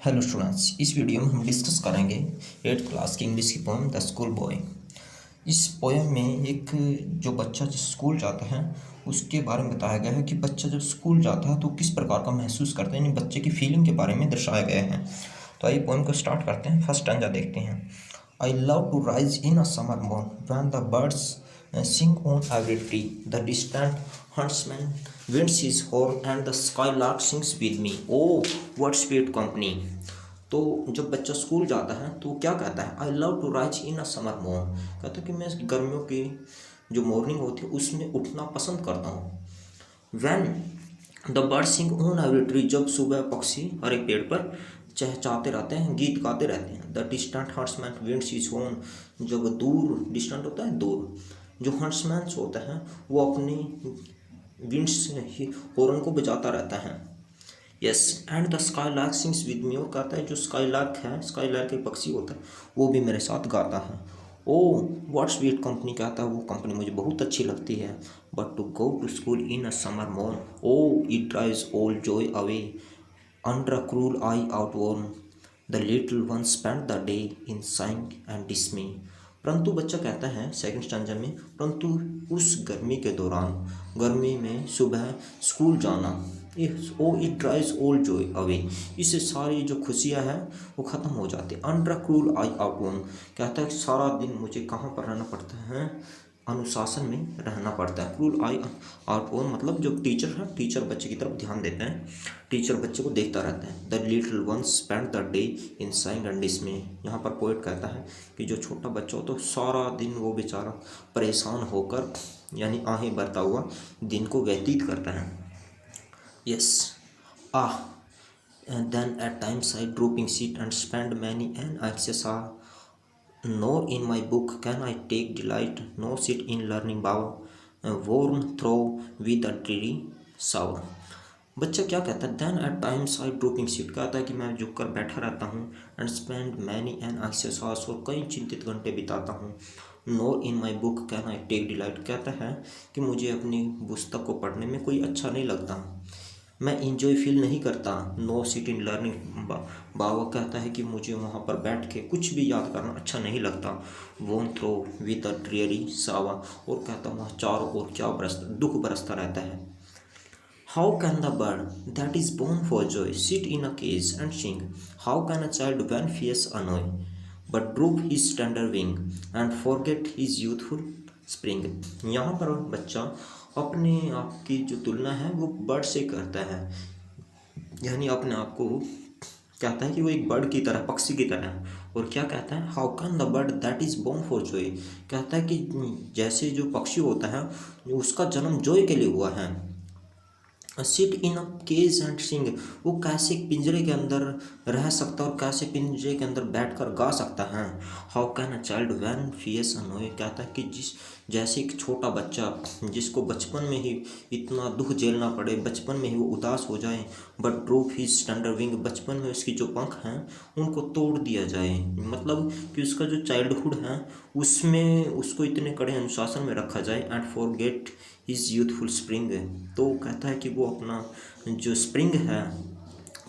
Hello students, इस video में हम डिस्कस करेंगे 8th क्लास की इंग्लिश की पोएम द स्कूल बॉय। इस पोएम में एक जो बच्चा जिस स्कूल जाता है उसके बारे में बताया गया है कि बच्चा जब स्कूल जाता है तो किस प्रकार का महसूस करते हैं, यानी बच्चे की फीलिंग के बारे में दर्शाया गया है। तो आइए पोएम को स्टार्ट करते हैं। फर्स्ट स्टैंजा देखते हैं। I love to rise in a summer morn when the birds sing on every tree. The distant huntsman winds his horn and the skylark sings with me. Oh, what sweet company. तो जब बच्चा school जाता है तो क्या कहता है? I love to rise in a summer morn. कहता है कि मैं गर्मियों की जो मॉर्निंग होती है उसमें उठना पसंद करता हूँ। When the bird sing on every tree, जब सुबह पक्षी हर एक पेड़ पर चहचहाते रहते हैं, गीत गाते रहते हैं। The distant herdsmen winds his horn, जब दूर डिस्टेंट होता है दूर, जो हंट्समैन होता है वो अपनी विंड्स से हॉर्न को बजाता रहता है। Yes, and the sky lark sings with me, और कहता है जो स्काई लार्क है, स्काई लार्क एक पक्षी होता है, वो भी मेरे साथ गाता है। ओ व्हाट स्वीट कंपनी, कहता है वो कंपनी मुझे बहुत अच्छी लगती है। But to go to school in a summer morn, O it drives all joy away under a cruel eye outworn, the little one spend the day in sighing and dismay. परंतु बच्चा कहता है second stanza में, परंतु उस गर्मी के दौरान, गर्मी में सुबह स्कूल जाना, O it drives all joy away, इससे सारी जो खुशियाँ हैं वो ख़त्म हो जाती है। अंडर क्रूल आई आउटवर्न, कहता है सारा दिन मुझे कहाँ पर रहना पड़ता है, अनुशासन में रहना पड़ता है। क्रूल आई आउटवर्न मतलब जो टीचर है, टीचर बच्चे की तरफ ध्यान देते हैं, टीचर बच्चे को देखता रहता है। The little ones spend the day in sighing and डिस्मे, यहाँ पर पोएट कहता है कि जो छोटा बच्चा हो तो सारा दिन वो बेचारा परेशान होकर, यानी आहें भरता हुआ दिन को व्यतीत करता है। Yes, ah, and then at times I drooping sit and spend many an anxious hour. Nor in my book can I take delight, nor sit in learning bower, worn through with a dreary sour. बच्चा क्या कहता है? Then at times I drooping sit, कहता है कि मैं झुक कर बैठा रहता हूँ। And spend many an anxious hours, और कई चिंतित घंटे बिताता हूँ। No in my book can I take delight, कहता है कि मुझे अपनी पुस्तक को पढ़ने में कोई अच्छा नहीं लगता, मैं इंजॉय फील नहीं करता। नो सिट इन लर्निंग बाबा, कहता है कि मुझे वहाँ पर बैठ के कुछ भी याद करना अच्छा नहीं लगता। वोन थ्रो विद अ ड्रियरी सावा, और कहता वहाँ चारों ओर क्या दुख बरसता रहता है। How can the bird that is born for joy sit in a cage and sing, how can a child when fears annoy but droop his tender wing and forget his youthful spring. यहाँ पर बच्चा अपने आप की जो तुलना है वो बर्ड से करता है, यानी अपने आप को कहता है कि वो एक बर्ड की तरह, पक्षी की तरह है। और क्या कहता है? How can the bird that is born for joy, कहता है कि जैसे जो पक्षी होता है उसका जन्म जॉय के लिए हुआ है। Sit in a cage and sing, वो कैसे पिंजरे के अंदर रह सकता है और कैसे पिंजरे के अंदर बैठकर गा सकता है। How can a child when fears annoy, कहता है कि जैसे एक छोटा बच्चा जिसको बचपन में ही इतना दुख झेलना पड़े, बचपन में ही वो उदास हो जाए, but droop his tender wing, बचपन में उसकी जो पंख हैं उनको तोड़ दिया जाए, मतलब कि उसका जो चाइल्डहुड है उसमें उसको इतने कड़े अनुशासन में रखा जाए। And forget his youthful spring, तो कहता है कि वो अपना जो स्प्रिंग है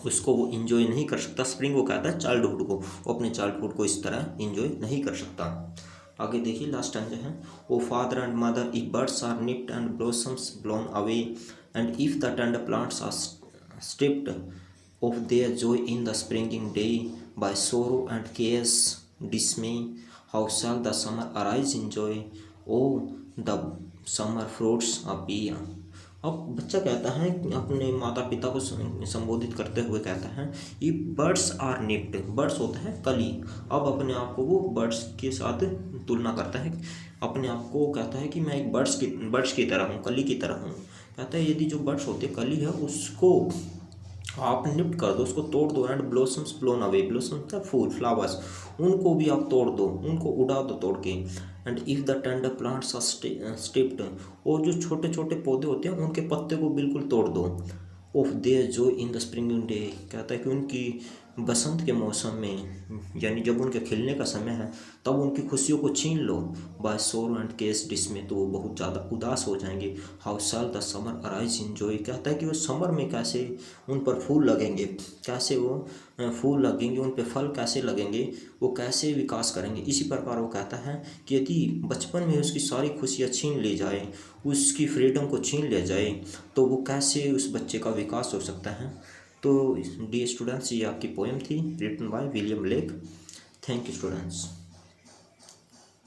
उसको वो इन्जॉय नहीं कर सकता। स्प्रिंग वो कहता है चाइल्डहुड को, वो अपने चाइल्डहुड को इस तरह इन्जॉय नहीं कर सकता। आगे देखिए लास्ट टाइम जो है, O father and mother if birds are nipped and blossoms blown away and if the tender plants are stripped of their joy in the springing day by sorrow and chaos dismay, how shall the summer arise in joy, oh the summer fruits appear। अब बच्चा कहता है अपने माता पिता को संबोधित करते हुए कहता है, ये बर्ड्स आर निप्ड, बर्ड्स होता है कली। अब अपने आप को वो बर्ड्स के साथ तुलना करता है, अपने आप को कहता है कि मैं एक बर्ड्स की तरह हूँ, कली की तरह हूँ। कहता है यदि जो बर्ड्स होते कली है उसको आप निप्ट कर दो, उसको तोड़ दो। And blossoms blown away, blossoms का फूल, फ्लावर्स, उनको भी आप तोड़ दो, उनको उड़ा दो तोड़ के। And if the tender plants are stripped, और जो छोटे छोटे पौधे होते हैं उनके पत्ते को बिल्कुल तोड़ दो। Of their joy in the springing day, कहता है कि उनकी बसंत के मौसम में यानी जब उनके खिलने का समय है तब उनकी खुशियों को छीन लो बाय सोर एंड केस डिसमें, तो वो बहुत ज़्यादा उदास हो जाएंगे। हाउ साल द समर अराइज इंजॉय, कहता है कि वो समर में कैसे उन पर फूल लगेंगे, कैसे वो फूल लगेंगे, उन पे फल कैसे लगेंगे, वो कैसे विकास करेंगे। इसी प्रकार वो कहता है कि यदि बचपन में उसकी सारी खुशियाँ छीन ली जाए, उसकी फ्रीडम को छीन लिया जाए, तो वो कैसे उस बच्चे का विकास हो सकता है। तो डी स्टूडेंट्स, ये आपकी पोएम थी written by William Blake. Thank you students.